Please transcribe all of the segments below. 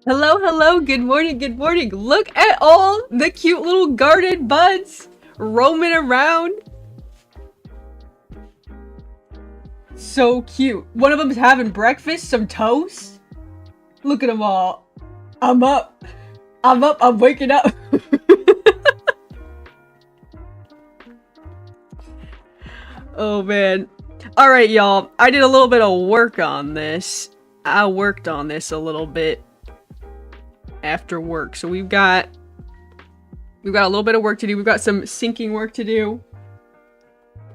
Hello, hello, good morning, good morning. Look at all the cute little garden buds roaming around. So cute. One of them's having breakfast, some toast. Look at them all. I'm up. I'm waking up. Oh man. Alright, y'all. I did a little bit of work on this. I worked on this a little bit after work. So we've got a little bit of work to do. We've got some syncing work to do.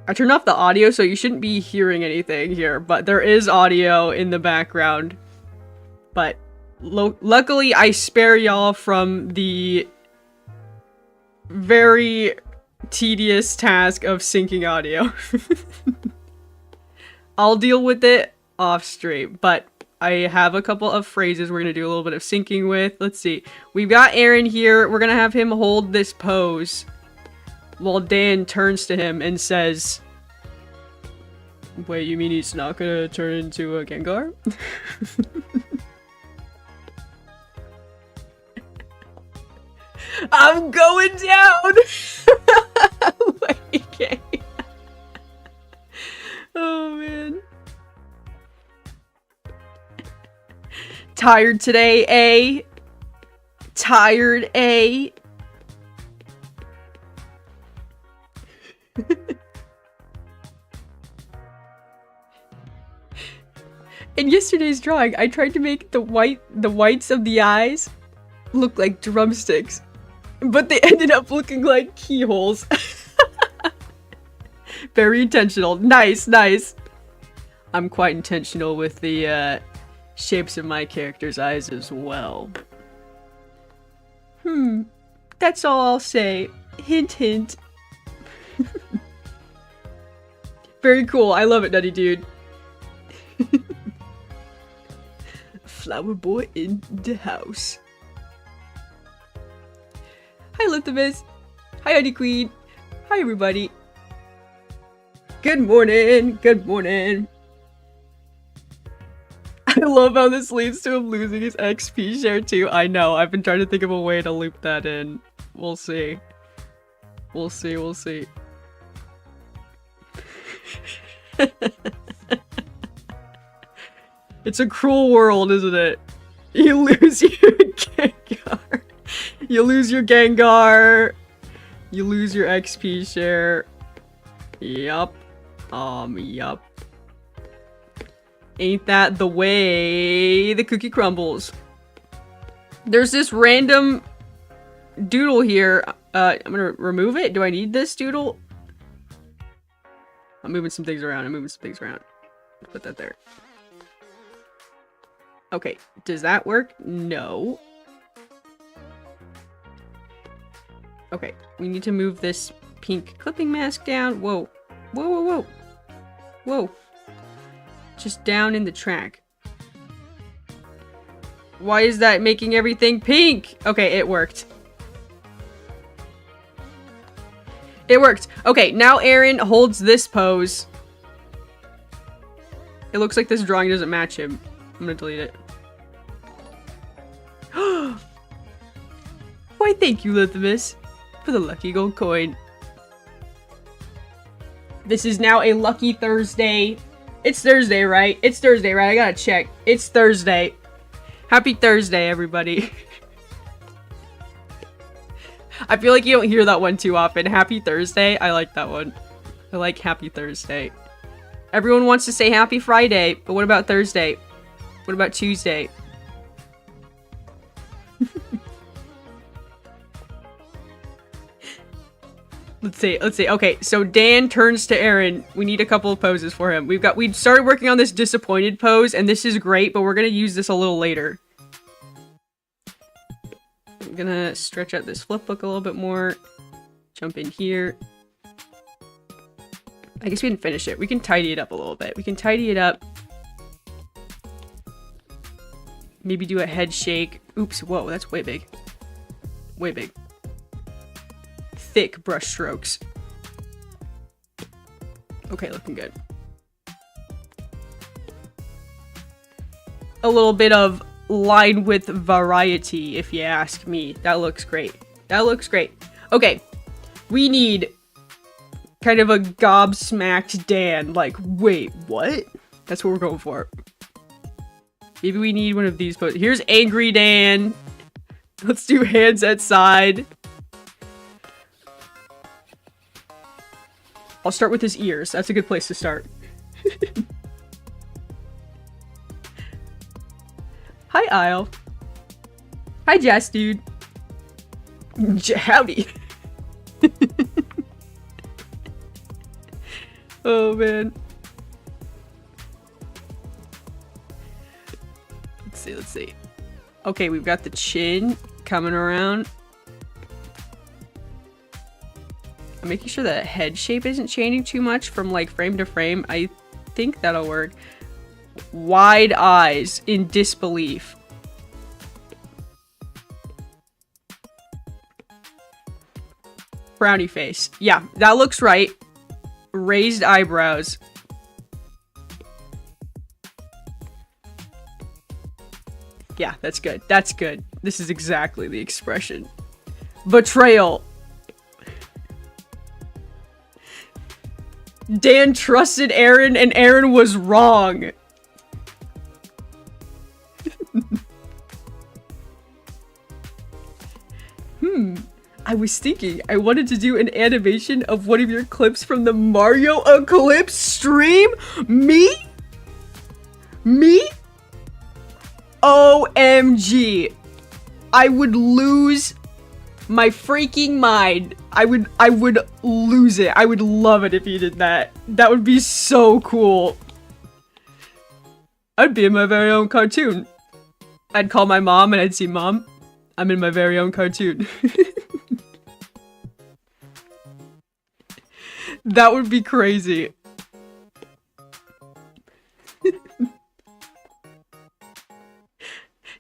I turned off the audio, so you shouldn't be hearing anything here, but there is audio in the background. But luckily, I spare y'all from the very tedious task of syncing audio. I'll deal with it off stream, but I have a couple of phrases we're gonna do a little bit of syncing with. Let's see. We've got Aaron here. We're gonna have him hold this pose while Dan turns to him and says, "Wait, you mean he's not gonna turn into a Gengar?" I'm going down! Okay. Oh man. Tired today, eh? Tired, eh? In yesterday's drawing, I tried to make the whites of the eyes look like drumsticks, but they ended up looking like keyholes. Very intentional. Nice, nice. I'm quite intentional with the shapes of my character's eyes as well. That's all I'll say. Hint, hint. Very cool. I love it, Nutty Dude. Flower boy in the house. Hi, Lithimus. Hi, Honey Queen. Hi, everybody. Good morning. Good morning. I love how this leads to him losing his XP share too. I know. I've been trying to think of a way to loop that in. We'll see. We'll see. We'll see. It's a cruel world, isn't it? You lose your Gengar. You lose your Gengar. You lose your XP share. Yup. Yup. Ain't that the way the cookie crumbles? There's this random doodle here. I'm gonna remove it. Do I need this doodle? I'm moving some things around. Put that there. Okay, does that work? No. Okay, we need to move this pink clipping mask down. Whoa. Whoa, whoa, whoa. Whoa. Just down in the track. Why is that making everything pink? Okay, it worked. It worked. Okay, now Aaron holds this pose. It looks like this drawing doesn't match him. I'm gonna delete it. Why, thank you, Lithimus, for the lucky gold coin. This is now a lucky Thursday. It's Thursday, right? It's Thursday, right? I gotta check. It's Thursday. Happy Thursday, everybody. I feel like you don't hear that one too often. Happy Thursday. I like that one. I like Happy Thursday. Everyone wants to say Happy Friday, but what about Thursday? What about Tuesday? Let's see. Okay, so Dan turns to Aaron. We need a couple of poses for him. We started working on this disappointed pose, and this is great, but we're gonna use this a little later. I'm gonna stretch out this flip book a little bit more. Jump in here. I guess we didn't finish it. We can tidy it up a little bit. We can tidy it up. Maybe do a head shake. Oops, whoa, that's way big. Way big. Thick brush strokes. Okay, looking good. A little bit of lined with variety, if you ask me. That looks great. That looks great. Okay, we need kind of a gobsmacked Dan. Like, wait, what? That's what we're going for. Maybe we need one of these poses. Here's Angry Dan. Let's do hands at side. I'll start with his ears. That's a good place to start. Hi, Isle. Hi, Jess, dude. Howdy. Oh, man. Let's see. Okay, we've got the chin coming around. I'm making sure that head shape isn't changing too much from like frame to frame. I think that'll work. Wide eyes in disbelief. Frowny face. Yeah, that looks right. Raised eyebrows. Yeah, that's good. That's good. This is exactly the expression. Betrayal. Dan trusted Aaron and Aaron was wrong. I was thinking I wanted to do an animation of one of your clips from the Mario Eclipse stream. Me? OMG. I would lose my freaking mind. I would lose it. I would love it if you did that. That would be so cool. I'd be in my very own cartoon. I'd call my mom and I'd say, Mom, I'm in my very own cartoon. That would be crazy.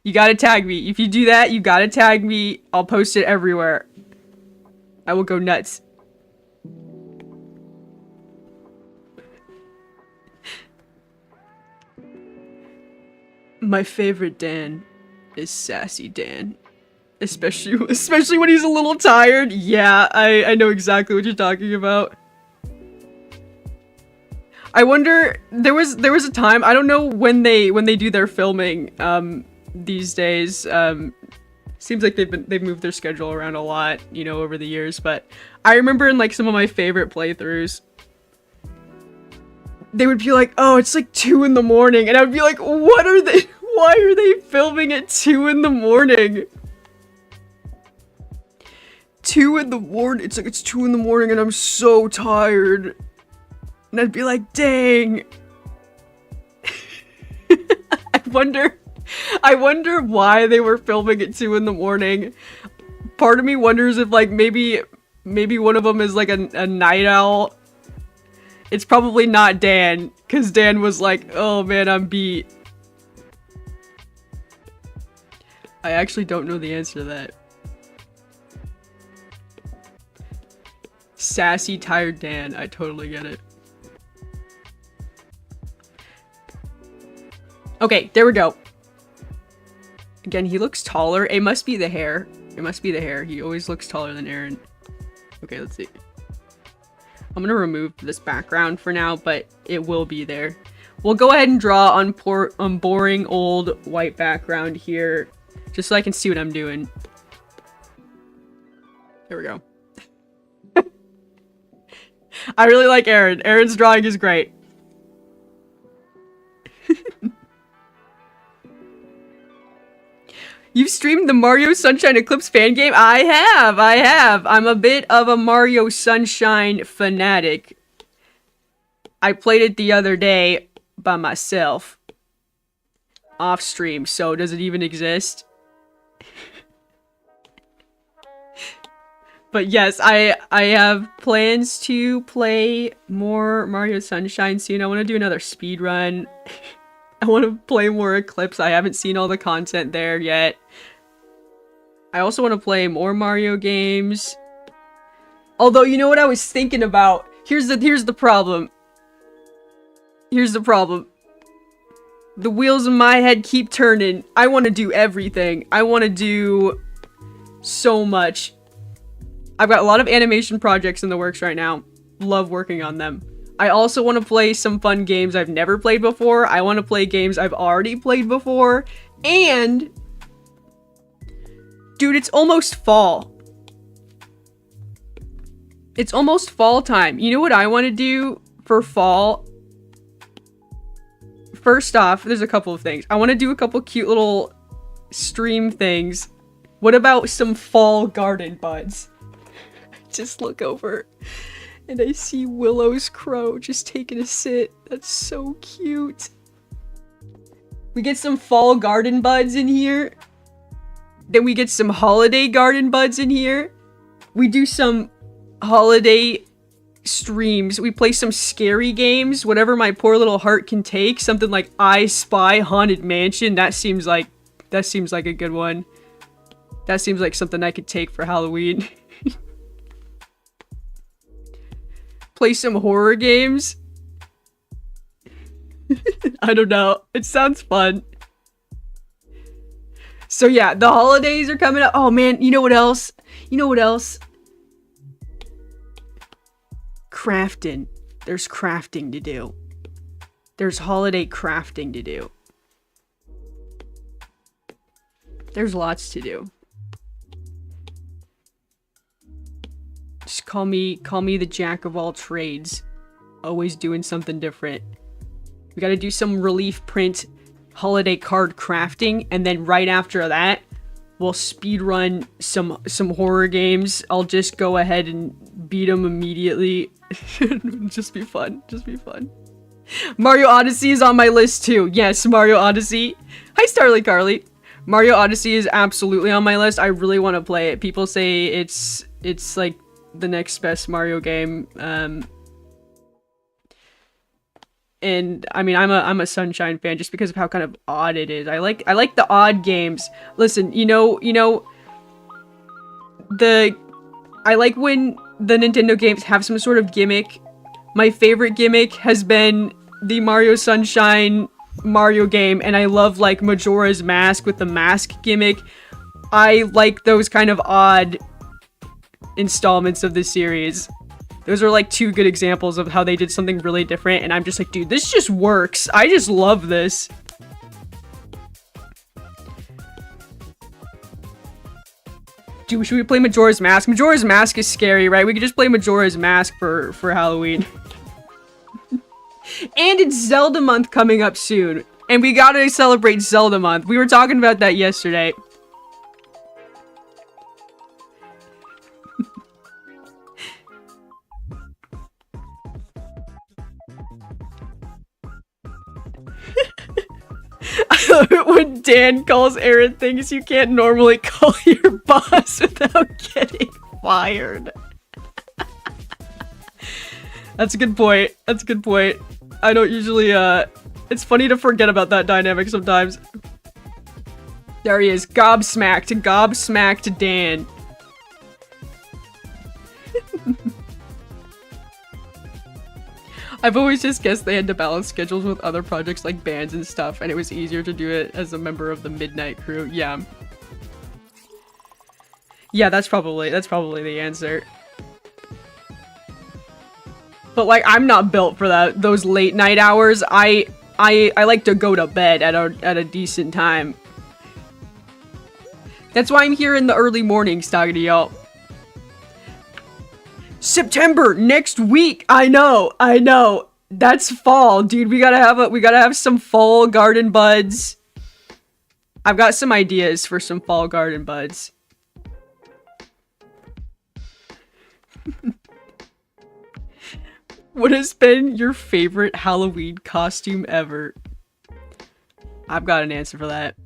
You gotta tag me. If you do that, you gotta tag me. I'll post it everywhere. I will go nuts. My favorite Dan is Sassy Dan. Especially when he's a little tired. Yeah, I know exactly what you're talking about. I wonder, there was a time, I don't know when they do their filming these days. Seems like they've moved their schedule around a lot, you know, over the years, but I remember in like some of my favorite playthroughs, they would be like, oh, it's like 2 in the morning, and I would be like, what are they, why are they filming at 2 in the morning? 2 in the morning, it's like it's 2 in the morning and I'm so tired. And I'd be like, dang. I wonder why they were filming at 2 in the morning. Part of me wonders if like maybe one of them is like a night owl. It's probably not Dan, because Dan was like, oh man, I'm beat. I actually don't know the answer to that. Sassy, tired Dan. I totally get it. Okay, there we go. Again, he looks taller. It must be the hair. It must be the hair. He always looks taller than Aaron. Okay, let's see. I'm gonna remove this background for now, but it will be there. We'll go ahead and draw on boring old white background here, just so I can see what I'm doing. There we go. I really like Aaron. Aaron's drawing is great. You've streamed the Mario Sunshine Eclipse fan game? I have. I'm a bit of a Mario Sunshine fanatic. I played it the other day by myself. Off stream, so does it even exist? But yes, I have plans to play more Mario Sunshine soon. I want to do another speed run. I want to play more Eclipse. I haven't seen all the content there yet. I also want to play more Mario games. Although, you know what I was thinking about? Here's the problem. Here's the problem. The wheels in my head keep turning. I want to do everything. I want to do so much. I've got a lot of animation projects in the works right now. Love working on them. I also want to play some fun games I've never played before. I want to play games I've already played before. And... dude, it's almost fall. It's almost fall time. You know what I want to do for fall? First off, there's a couple of things. I want to do a couple cute little stream things. What about some fall garden buds? Just look over and I see Willow's crow just taking a sit. That's so cute. We get some fall garden buds in here. Then we get some holiday garden buds in here. We do some holiday streams. We play some scary games, whatever my poor little heart can take. Something like I Spy Haunted Mansion. That seems like a good one. That seems like something I could take for Halloween. Play some horror games. I don't know. It sounds fun. So yeah, the holidays are coming up. Oh man, you know what else? You know what else? Crafting. There's crafting to do. There's holiday crafting to do. There's lots to do. Just call me the jack of all trades. Always doing something different. We gotta do some relief print holiday card crafting, and then right after that, we'll speedrun some horror games. I'll just go ahead and beat them immediately. Just be fun. Just be fun. Mario Odyssey is on my list too. Yes, Mario Odyssey. Hi, Starly Carly. Mario Odyssey is absolutely on my list. I really want to play it. People say it's like the next best Mario game. And I mean, I'm a Sunshine fan just because of how kind of odd it is. I like the odd games. Listen, I like when the Nintendo games have some sort of gimmick. My favorite gimmick has been the Mario Sunshine Mario game, and I love like Majora's Mask with the mask gimmick. I like those kind of odd installments of the series. Those are like two good examples of how they did something really different, and I'm just like, dude, this just works. I just love this. Dude, should we play Majora's Mask? Majora's Mask is scary, right? We could just play Majora's Mask for Halloween. And it's Zelda month coming up soon. And we gotta celebrate Zelda month. We were talking about that yesterday. I love it when Dan calls Aaron things you can't normally call your boss without getting fired. That's a good point. That's a good point. I don't usually, it's funny to forget about that dynamic sometimes. There he is. Gobsmacked. Gobsmacked Dan. I've always just guessed they had to balance schedules with other projects like bands and stuff, and it was easier to do it as a member of the Midnight Crew. Yeah. Yeah, that's probably the answer. But like, I'm not built for those late night hours. I like to go to bed at a decent time. That's why I'm here in the early mornings talking to y'all. September next week. I know. That's fall, dude. We gotta have some fall garden buds. I've got some ideas for some fall garden buds. What has been your favorite Halloween costume ever? I've got an answer for that.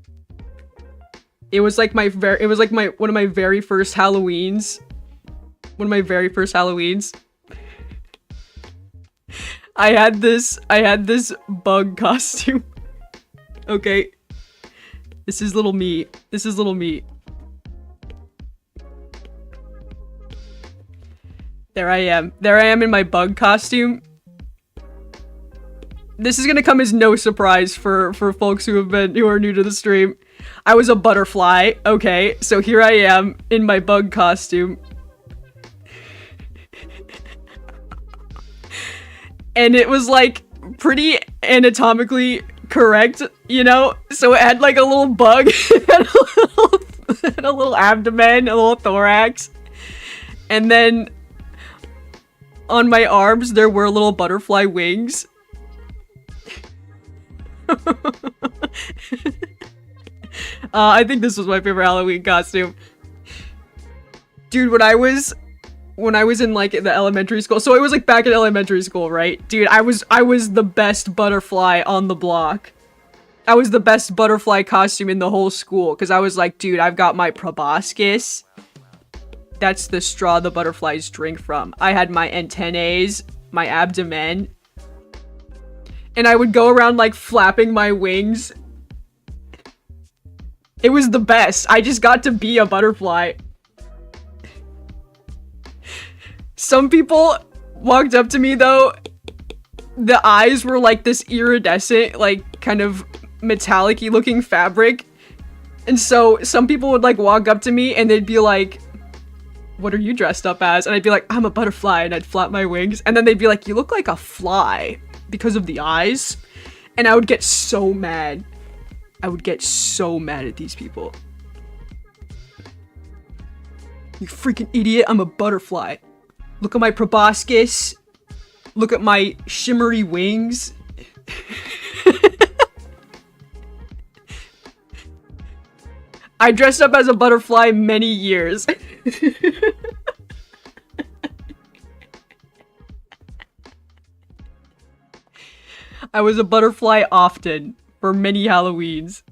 It was like one of my very first Halloweens. One of my very first Halloweens. I had this bug costume. Okay. This is little me. This is little me. There I am. There I am in my bug costume. this is gonna come as no surprise for folks who are new to the stream. I was a butterfly. Okay, so here I am in my bug costume. And it was like pretty anatomically correct, you know? So it had like a little bug, and a little abdomen, a little thorax. And then on my arms there were little butterfly wings. I think this was my favorite Halloween costume. Dude, when I was in like the elementary school, so it was like back in elementary school, right? Dude, I was the best butterfly on the block. I was the best butterfly costume in the whole school, because I was like, dude, I've got my proboscis. That's the straw the butterflies drink from. I had my antennae, my abdomen. And I would go around like flapping my wings. It was the best. I just got to be a butterfly. Some people walked up to me though. The eyes were like this iridescent, like kind of metallic-y looking fabric. And so some people would like walk up to me and they'd be like, what are you dressed up as? And I'd be like, I'm a butterfly, and I'd flap my wings. And then they'd be like, you look like a fly because of the eyes. And I would get so mad. I would get so mad at these people. You freaking idiot, I'm a butterfly. Look at my proboscis. Look at my shimmery wings. I dressed up as a butterfly many years. I was a butterfly often, for many Halloweens.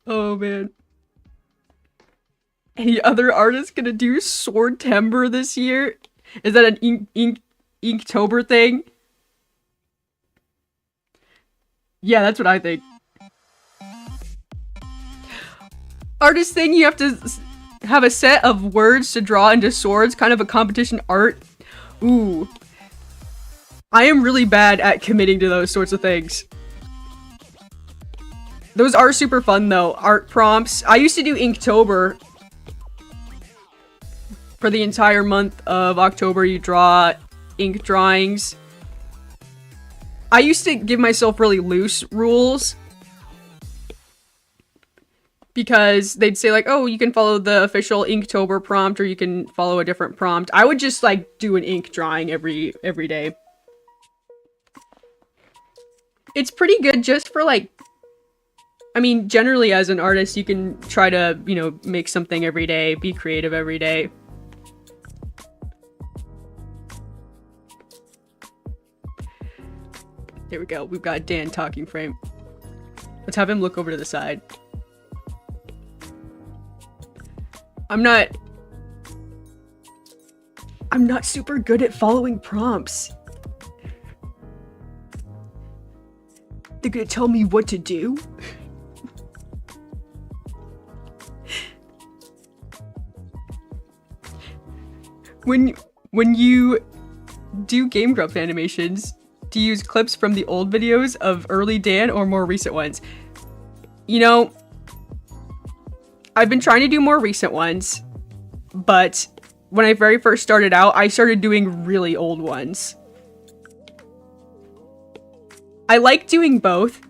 Oh man. Any other artists gonna do Swordtember this year? Is that an Inktober thing? Yeah, that's what I think. Artist thing, you have to have a set of words to draw into swords, kind of a competition art. Ooh. I am really bad at committing to those sorts of things. Those are super fun though, art prompts. I used to do Inktober. For the entire month of October, you draw ink drawings. I used to give myself really loose rules. Because they'd say like, oh, you can follow the official Inktober prompt or you can follow a different prompt. I would just like do an ink drawing every day. It's pretty good just for like, I mean, generally as an artist, you can try to, you know, make something every day, be creative every day. There we go. We've got Dan talking frame. Let's have him look over to the side. I'm not super good at following prompts. They're gonna tell me what to do? When you do Game Grumps animations, do you use clips from the old videos of early Dan or more recent ones? You know, I've been trying to do more recent ones, but when I very first started out, I started doing really old ones. I like doing both.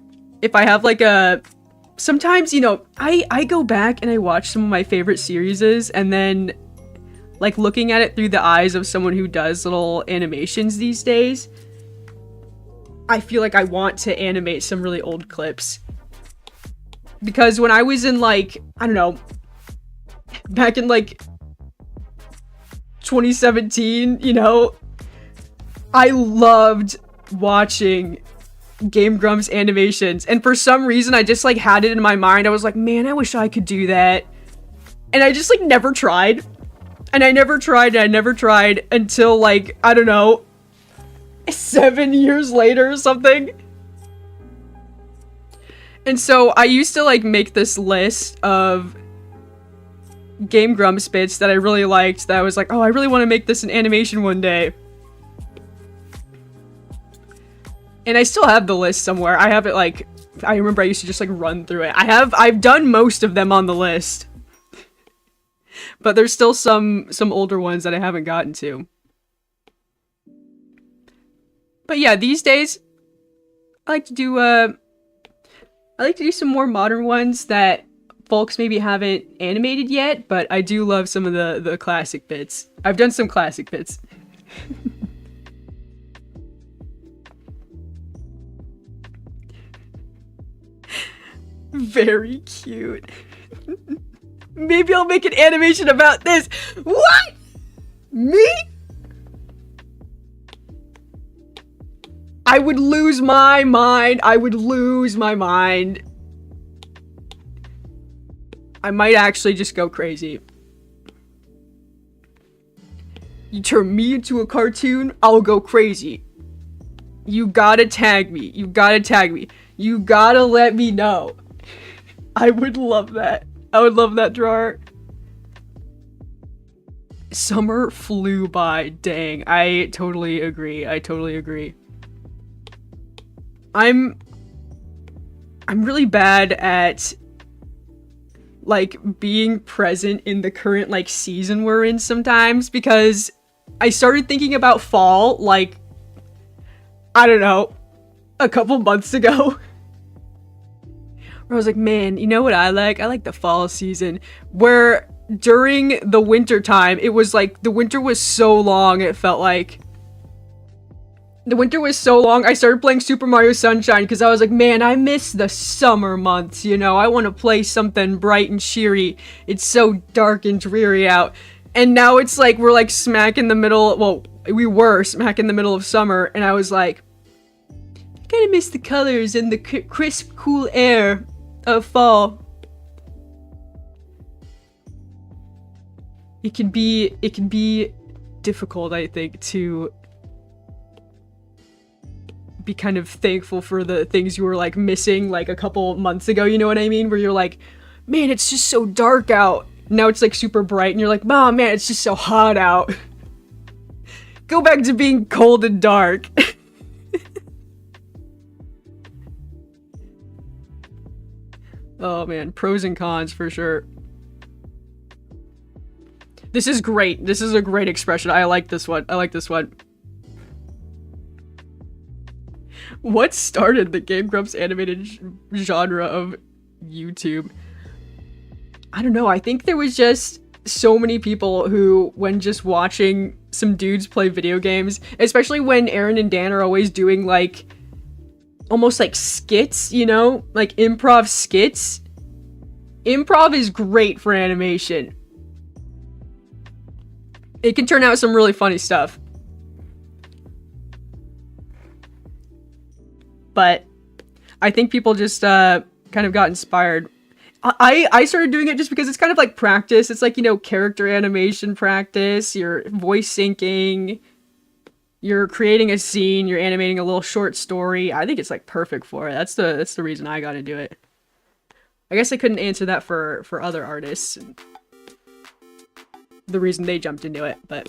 If I have like a... Sometimes, you know, I go back and I watch some of my favorite series and then like looking at it through the eyes of someone who does little animations these days, I feel like I want to animate some really old clips. Because when I was in like, I don't know, back in like 2017, you know, I loved watching Game Grumps animations. And for some reason, I just like had it in my mind. I was like, man, I wish I could do that. And I just like never tried. And I never tried until like, I don't know, 7 years later or something. And so I used to like make this list of Game Grumps bits that I really liked, that I was like, oh, I really want to make this an animation one day. And I still have the list somewhere. I have it like, I remember I used to just like run through it. I've done most of them on the list. But there's still some older ones that I haven't gotten to. But yeah, these days I like to do some more modern ones that folks maybe haven't animated yet, but I do love some of the classic bits. I've done some classic bits. Very cute. Maybe I'll make an animation about this. What? Me? I would lose my mind. I would lose my mind. I might actually just go crazy. You turn me into a cartoon, I'll go crazy. You gotta tag me. You gotta tag me. You gotta let me know. I would love that. I would love that drawer. Summer flew by. Dang. I totally agree. I totally agree. I'm really bad at like being present in the current like season we're in sometimes, because I started thinking about fall like, I don't know, a couple months ago. Where I was like, man, you know what I like? I like the fall season. Where during the winter time, it was like the winter was so long, it felt like. The winter was so long, I started playing Super Mario Sunshine because I was like, man, I miss the summer months, you know? I want to play something bright and cheery. It's so dark and dreary out. And now it's like, we're like smack in the middle, well, we were smack in the middle of summer, and I was like, I kind of miss the colors and the crisp, cool air of fall. It can be difficult, I think, to be kind of thankful for the things you were like missing like a couple months ago, you know what I mean? Where you're like, man, it's just so dark out. Now it's like super bright and you're like, oh man, it's just so hot out. Go back to being cold and dark. Oh man, pros and cons for sure. This is great. This is a great expression. I like this one. I like this one. What started the Game Grumps animated genre of YouTube? I don't know. I think there was just so many people who, when just watching some dudes play video games, especially when Aaron and Dan are always doing like almost like skits, you know, like improv skits. Improv is great for animation. It can turn out some really funny stuff. But I think people just kind of got inspired. I started doing it just because it's kind of like practice. It's like, you know, character animation practice. You're voice syncing. You're creating a scene. You're animating a little short story. I think it's like perfect for it. That's the reason I got to do it. I guess I couldn't answer that for other artists. The reason they jumped into it, but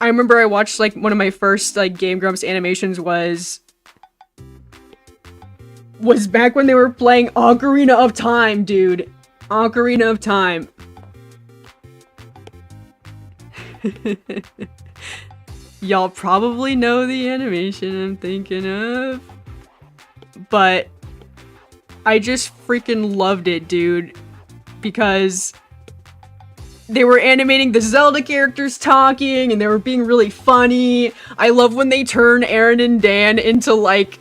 I remember I watched like one of my first like Game Grumps animations was back when they were playing Ocarina of Time, dude. Ocarina of Time. Y'all probably know the animation I'm thinking of, but I just freaking loved it, dude, because they were animating the Zelda characters talking, and they were being really funny. I love when they turn Aaron and Dan into, like,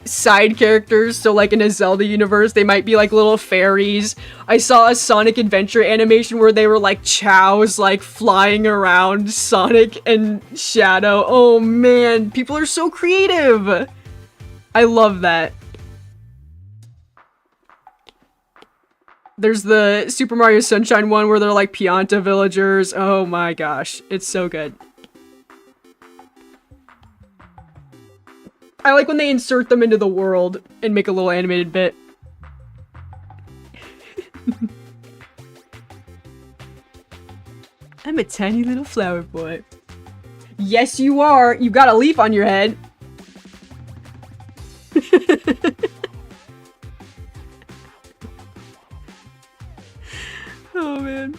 side characters. So, like, in a Zelda universe, they might be, like, little fairies. I saw a Sonic Adventure animation where they were, like, chows, like, flying around Sonic and Shadow. Oh, man. People are so creative. I love that. There's the Super Mario Sunshine one where they're like Pianta villagers. Oh my gosh, it's so good. I like when they insert them into the world and make a little animated bit. I'm a tiny little flower boy. Yes, you are. You got a leaf on your head. Oh, man.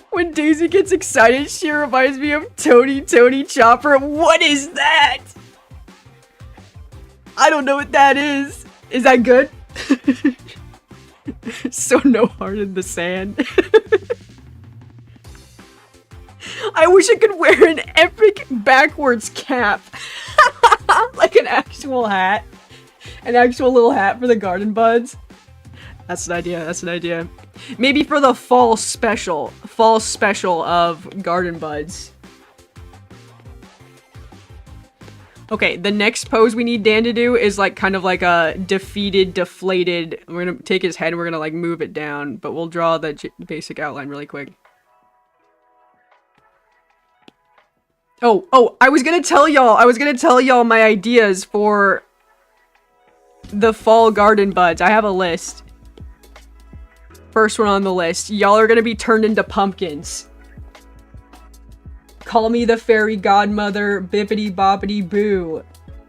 When Daisy gets excited, she reminds me of Tony Chopper. What is that? I don't know what that is. Is that good? So no heart in the sand. I wish I could wear an epic backwards cap. Like an actual hat. An actual little hat for the garden buds. That's an idea, that's an idea. Maybe for the fall special of garden buds. Okay, the next pose we need Dan to do is like kind of like a defeated, deflated. We're gonna take his head and we're gonna like move it down, but we'll draw the basic outline really quick. Oh, I was gonna tell y'all my ideas for the fall garden buds. I have a list. First one on the list. Y'all are gonna be turned into pumpkins. Call me the fairy godmother, bippity boppity boo.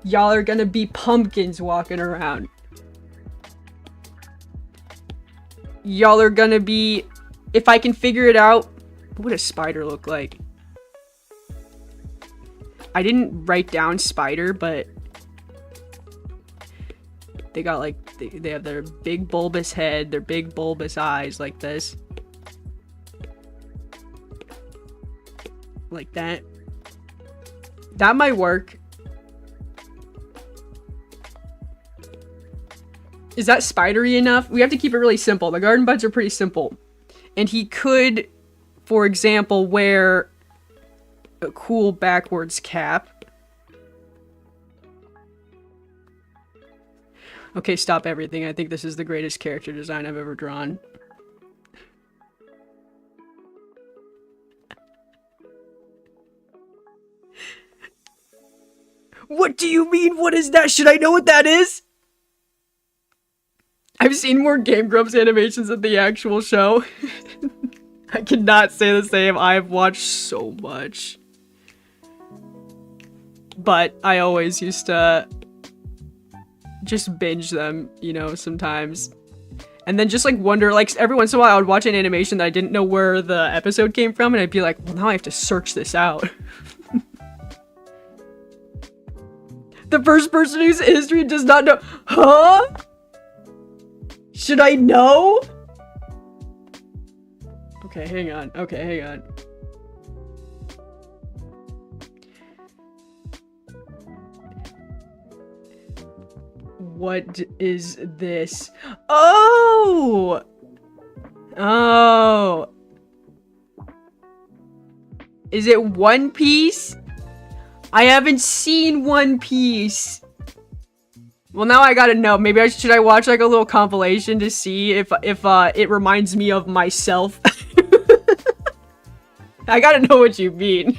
Y'all are gonna be pumpkins walking around. Y'all are gonna be, if I can figure it out, what would a spider look like? I didn't write down spider, but they got like, they have their big bulbous head, their big bulbous eyes like this. Like that. That might work. Is that spidery enough? We have to keep it really simple. The garden buds are pretty simple. And he could, for example, wear a cool backwards cap. Okay, stop everything. I think this is the greatest character design I've ever drawn. What do you mean? What is that? Should I know what that is? I've seen more Game Grumps animations than the actual show. I cannot say the same. I've watched so much. But I always used to just binge them, you know, sometimes. And then just like wonder, like every once in a while I would watch an animation that I didn't know where the episode came from and I'd be like, well, now I have to search this out. The first person whose history does not know. Huh? Should I know? Okay, hang on. Okay, hang on. What is this? Oh! Oh. Is it One Piece? I haven't seen One Piece. Well, now I gotta know. Maybe should I watch like a little compilation to see if it reminds me of myself? I gotta know what you mean.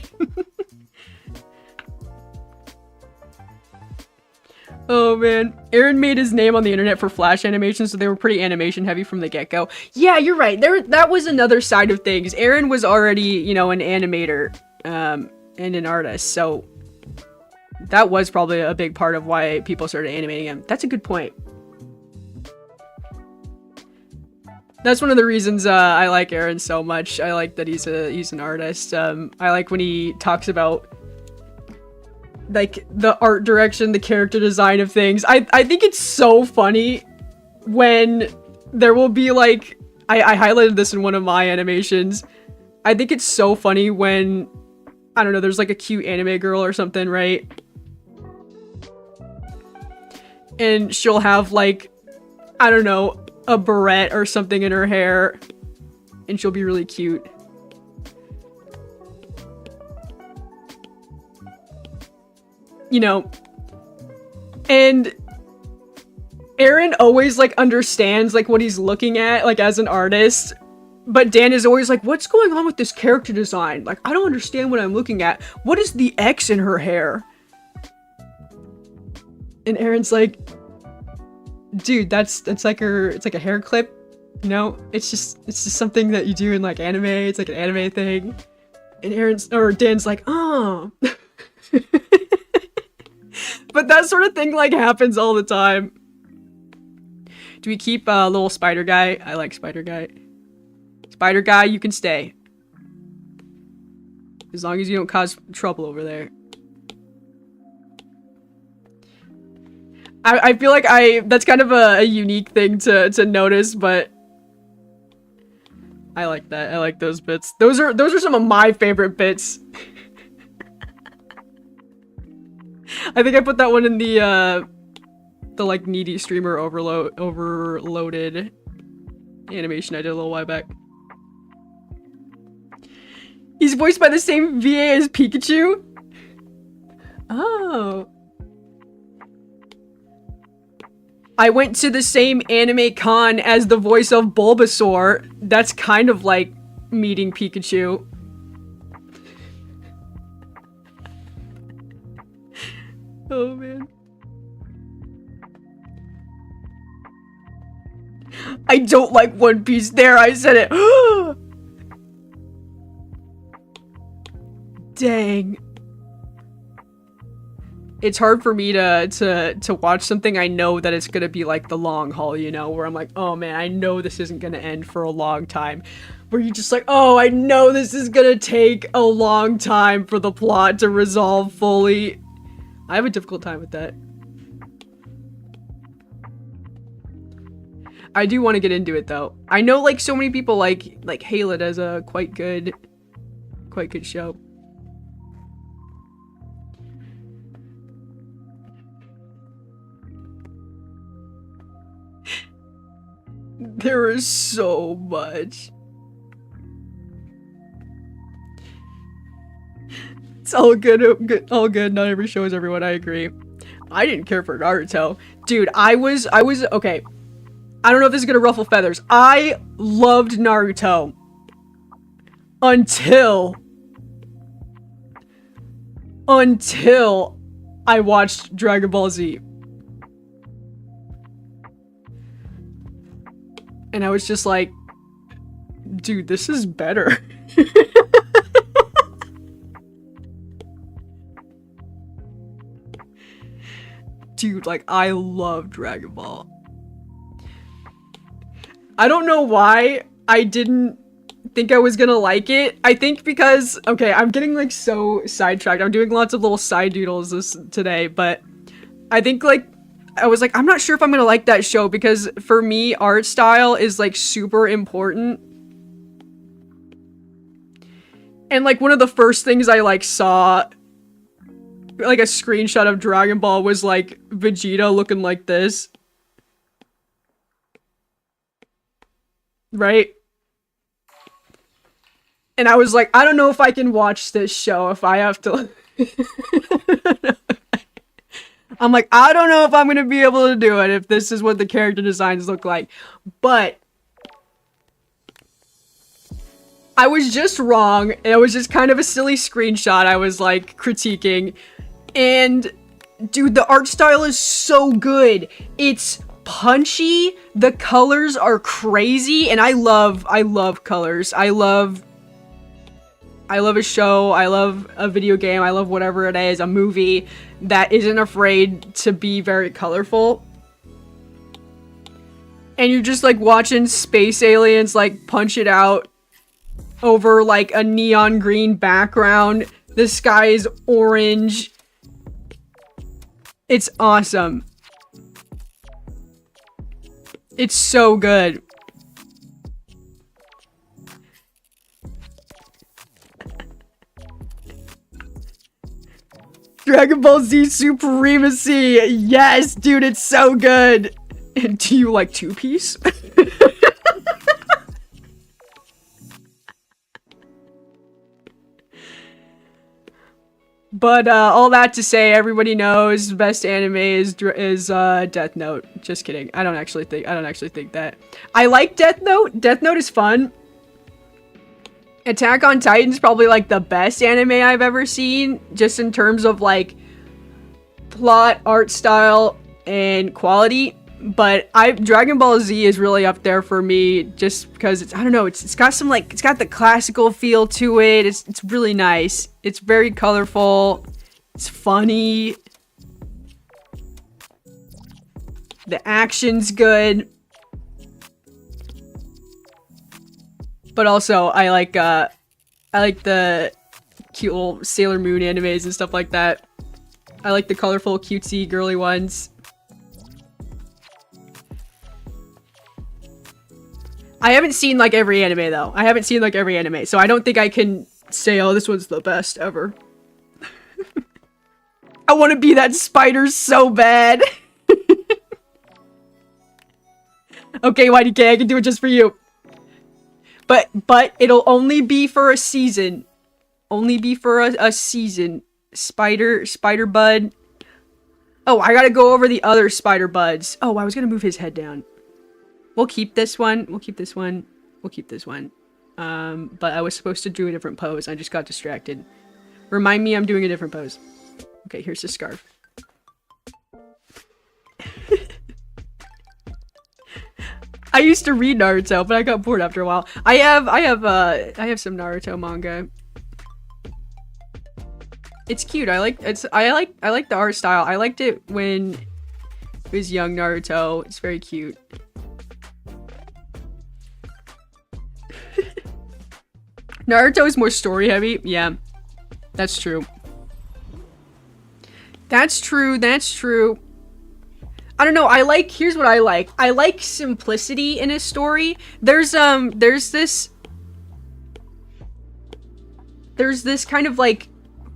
Oh man, Aaron made his name on the internet for Flash animations, so they were pretty animation heavy from the get-go. Yeah, you're right. That was another side of things. Aaron was already, you know, an animator and an artist, so that was probably a big part of why people started animating him. That's a good point. That's one of the reasons I like Aaron so much. I like that he's an artist. I like when he talks about like the art direction, the character design of things. I think it's so funny when there will be like, I highlighted this in one of my animations. I think it's so funny when, I don't know, there's like a cute anime girl or something, right? And she'll have like, I don't know, a barrette or something in her hair, and she'll be really cute. You know, and Aaron always like understands like what he's looking at like as an artist, but Dan is always like, what's going on with this character design? Like, I don't understand what I'm looking at. What is the X in her hair? And Aaron's like, dude, that's like it's like a hair clip, you know? It's just something that you do in like anime. It's like an anime thing. And Dan's like, oh. But that sort of thing, like, happens all the time. Do we keep little spider guy? I like spider guy. Spider guy, you can stay. As long as you don't cause trouble over there. I feel like that's kind of a unique thing to notice, but I like that. I like those bits. Those are some of my favorite bits. I think I put that one in the like needy streamer overloaded animation I did a little while back. He's voiced by the same VA as Pikachu? Oh. I went to the same anime con as the voice of Bulbasaur. That's kind of like meeting Pikachu. Oh man. I don't like One Piece. There, I said it. Dang. It's hard for me to watch something I know that it's gonna be like the long haul, you know, where I'm like, oh man, I know this isn't gonna end for a long time. Where you're just like, oh, I know this is gonna take a long time for the plot to resolve fully. I have a difficult time with that. I do want to get into it though. I know like so many people like hail it as a quite good show. There is so much. It's all good, all good. Not every show is everyone, I agree. I didn't care for Naruto. Dude, I was okay. I don't know if this is gonna ruffle feathers. I loved Naruto. Until I watched Dragon Ball Z. And I was just like, dude, this is better. Dude, like, I love Dragon Ball. I don't know why I didn't think I was gonna like it. I think because, okay, I'm getting like so sidetracked. I'm doing lots of little side doodles today, but I think like, I was like, I'm not sure if I'm gonna like that show because for me, art style is like super important. And like one of the first things I like saw, like a screenshot of Dragon Ball was like Vegeta looking like this. Right? And I was like, I don't know if I can watch this show if I have to. I'm like, I don't know if I'm gonna be able to do it if this is what the character designs look like. But I was just wrong. It was just kind of a silly screenshot I was like critiquing. And dude, the art style is so good. It's punchy. The colors are crazy. And I love colors. I love a show, I love a video game, I love whatever it is, a movie that isn't afraid to be very colorful. And you're just like watching space aliens like punch it out over like a neon green background. The sky is orange. It's awesome. It's so good. Dragon Ball Z Supremacy! Yes, dude, it's so good! And do you like Two Piece? But, all that to say, everybody knows best anime is Death Note. Just kidding. I don't actually think that. I like Death Note. Death Note is fun. Attack on Titan's probably like the best anime I've ever seen, just in terms of like plot, art style, and quality. But Dragon Ball Z is really up there for me just because it's, I don't know, it's got some like, it's got the classical feel to it. It's really nice. It's very colorful. It's funny. The action's good. But also I like the cute little Sailor Moon animes and stuff like that. I like the colorful, cutesy, girly ones. I haven't seen like every anime though. I haven't seen like every anime, so I don't think I can say, oh, this one's the best ever. I want to be that spider so bad. Okay, YDK, I can do it just for you. But it'll only be for a season. Only be for a season. Spider bud. Oh, I gotta go over the other spider buds. Oh, I was gonna move his head down. We'll keep this one. We'll keep this one. We'll keep this one. But I was supposed to do a different pose. I just got distracted. Remind me I'm doing a different pose. Okay, here's the scarf. I used to read Naruto, but I got bored after a while. I have some Naruto manga. It's cute. I like the art style. I liked it when it was young Naruto. It's very cute. Naruto is more story heavy. Yeah, that's true. That's true. That's true. I don't know. Here's what I like. I like simplicity in a story. There's this kind of like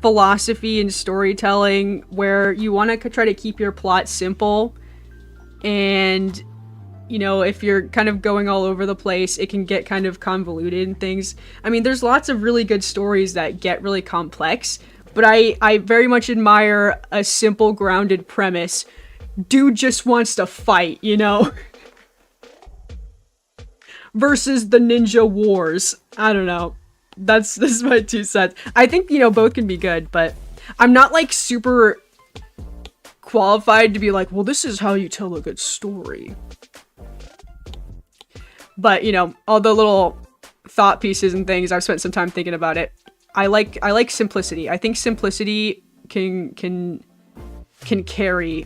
philosophy in storytelling where you want to try to keep your plot simple, and you know, if you're kind of going all over the place, it can get kind of convoluted and things. I mean, there's lots of really good stories that get really complex, but I very much admire a simple, grounded premise. Dude just wants to fight, you know? Versus the ninja wars. I don't know. This is my 2 cents. I think, you know, both can be good, but I'm not like super qualified to be like, well, this is how you tell a good story. But, you know, all the little thought pieces and things, I've spent some time thinking about it. I like simplicity. I think simplicity can carry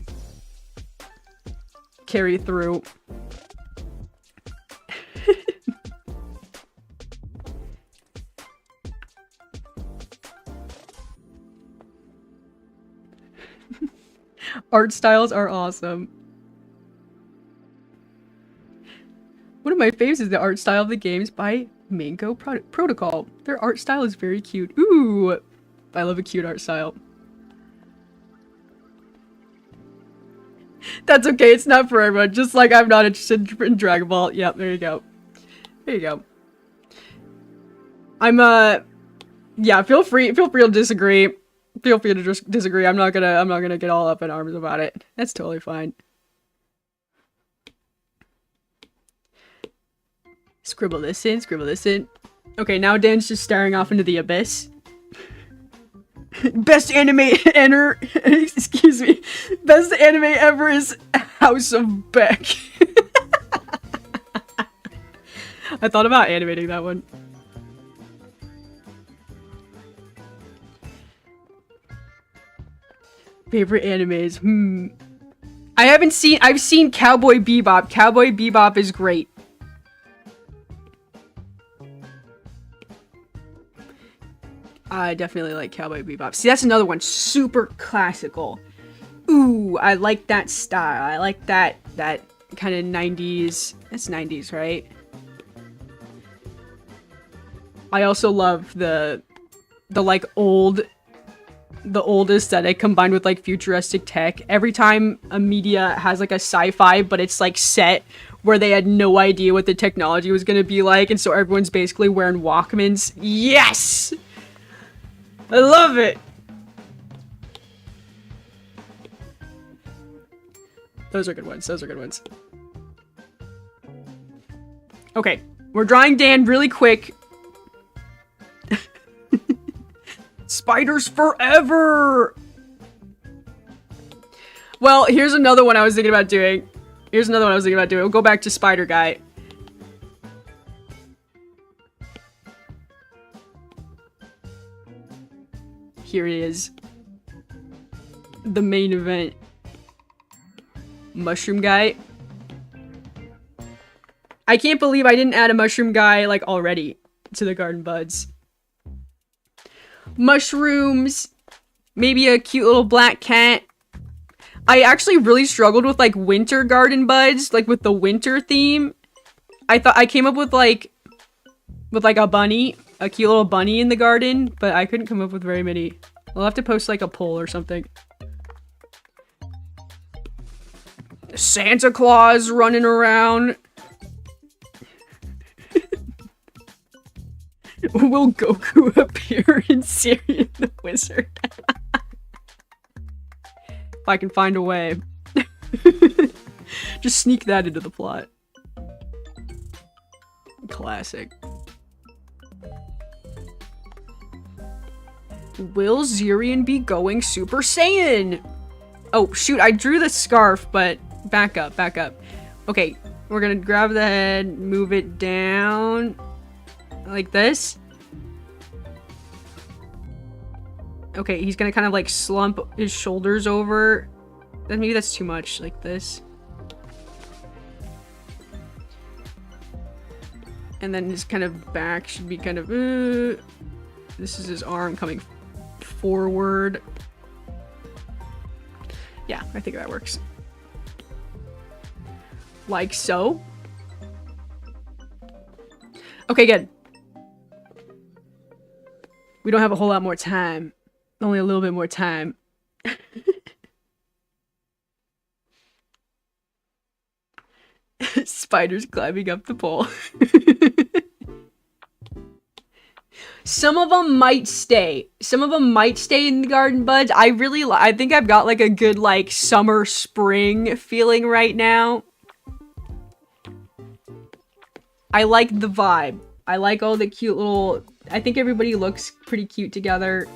through. Art styles are awesome. One of my faves is the art style of the games by Mango Protocol. Their art style is very cute. Ooh, I love a cute art style. That's okay, it's not for everyone. Just like I'm not interested in Dragon Ball. Yep, there you go. There you go. I'm yeah, feel free to disagree. Feel free to just disagree. I'm not gonna get all up in arms about it. That's totally fine. Scribble this in, scribble this in. Okay, now Dan's just staring off into the abyss. Best anime enter. Excuse me. Best anime ever is House of Beck. I thought about animating that one. Favorite animes? I've seen Cowboy Bebop. Cowboy Bebop is great. I definitely like Cowboy Bebop. See, that's another one. Super classical. Ooh, I like that style. I like that kind of 90s. That's 90s, right? I also love the like old aesthetic combined with like futuristic tech. Every time a media has like a sci-fi, but it's like set where they had no idea what the technology was gonna be like, and so everyone's basically wearing Walkmans. Yes! I love it! Those are good ones. Those are good ones. Okay, we're drawing Dan really quick. Spiders forever! Well, here's another one I was thinking about doing. Here's another one I was thinking about doing. We'll go back to Spider Guy. Here he is. The main event. Mushroom Guy. I can't believe I didn't add a Mushroom Guy, like, already to the Garden Buds. Mushrooms. Maybe a cute little black cat. I actually really struggled with, like, winter Garden Buds, like, with the winter theme. I came up with, like, a bunny. A cute little bunny in the garden, but I couldn't come up with very many. I'll have to post, like, a poll or something. Santa Claus running around. Will Goku appear in Syrian the Wizard? If I can find a way. Just sneak that into the plot. Classic. Will Zirian be going Super Saiyan? Oh, shoot, I drew the scarf, but back up, back up. Okay, we're gonna grab the head, move it down like this. Okay, he's gonna kind of like slump his shoulders over. Then maybe that's too much, like this. And then his kind of back should be kind of, this is his arm coming forward. Yeah, I think that works. Like so. Okay, good. We don't have a whole lot more time. Only a little bit more time. Spiders climbing up the pole. Some of them might stay. Some of them might stay in the Garden Buds. I think I've got like a good like summer spring feeling right now. I like the vibe. I like all the cute little... I think everybody looks pretty cute together.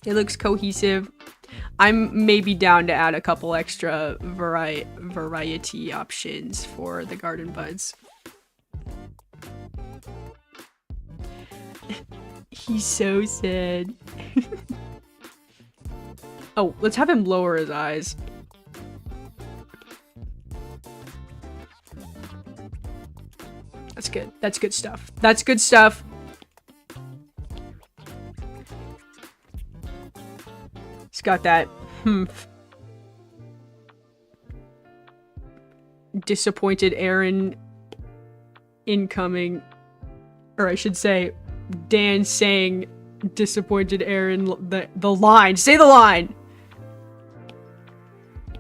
It looks cohesive. I'm maybe down to add a couple extra variety options for the Garden Buds. He's so sad. Oh, let's have him lower his eyes. That's good. That's good stuff. That's good stuff. He's got that disappointed Aaron incoming. Or I should say, Dan saying disappointed Aaron, the line. Say the line!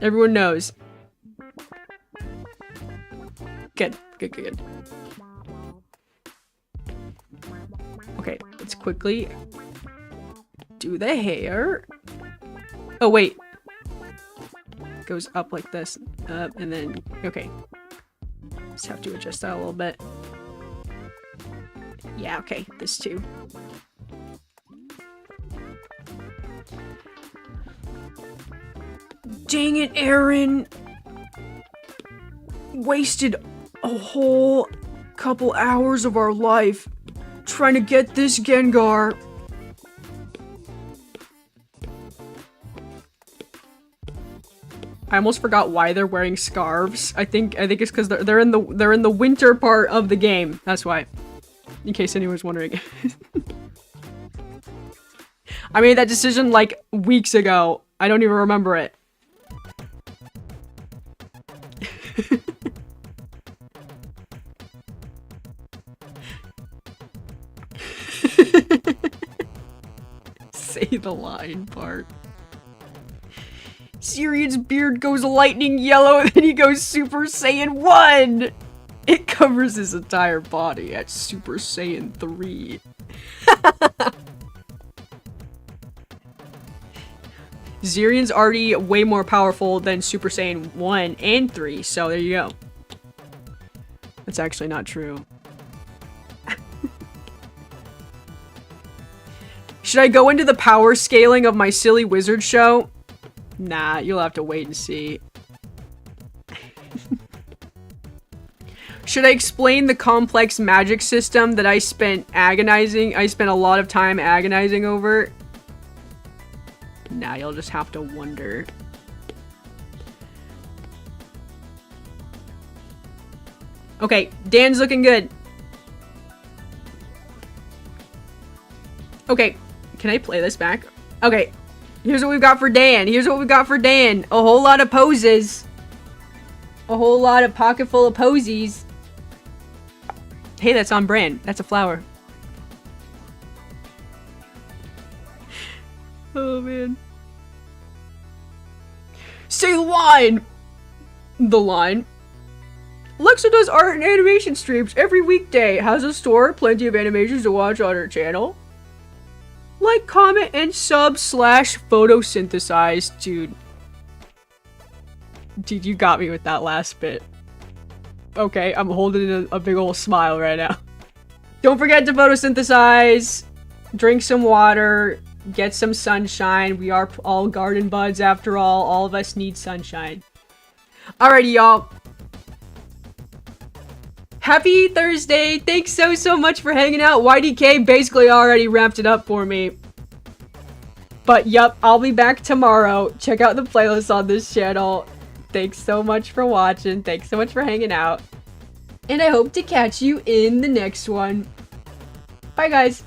Everyone knows. Good. Good, good, good. Okay, let's quickly do the hair. Oh, wait. Goes up like this. Up, and then... Okay. Just have to adjust that a little bit. Yeah, okay. This too. Dang it, Aaron! Wasted a whole couple hours of our life trying to get this Gengar. I almost forgot why they're wearing scarves. I think it's because they're in the winter part of the game. That's why. In case anyone's wondering. I made that decision like weeks ago. I don't even remember it. Say the line part. Sirian's beard goes lightning yellow and then he goes Super Saiyan 1! It covers his entire body at Super Saiyan 3. Zirian's already way more powerful than Super Saiyan 1 and 3, so there you go. That's actually not true. Should I go into the power scaling of my silly wizard show? Nah, you'll have to wait and see. Should I explain the complex magic system that I spent a lot of time agonizing over? Nah, you'll just have to wonder. Okay, Dan's looking good. Okay, can I play this back? Okay, here's what we've got for Dan. Here's what we've got for Dan. A whole lot of poses. A whole lot of pocket full of posies. Hey, that's on brand. That's a flower. Oh, man. Say the line! The line. Lexa does art and animation streams every weekday. Has a store, plenty of animations to watch on her channel. Like, comment, and sub / photosynthesize. Dude. Dude, you got me with that last bit. Okay, I'm holding a big ol' smile right now. Don't forget to photosynthesize. Drink some water. Get some sunshine. We are all garden buds after all. All of us need sunshine. Alrighty, y'all. Happy Thursday! Thanks so much for hanging out. YDK basically already wrapped it up for me. But yup, I'll be back tomorrow. Check out the playlist on this channel. Thanks so much for watching. Thanks so much for hanging out. And I hope to catch you in the next one. Bye, guys.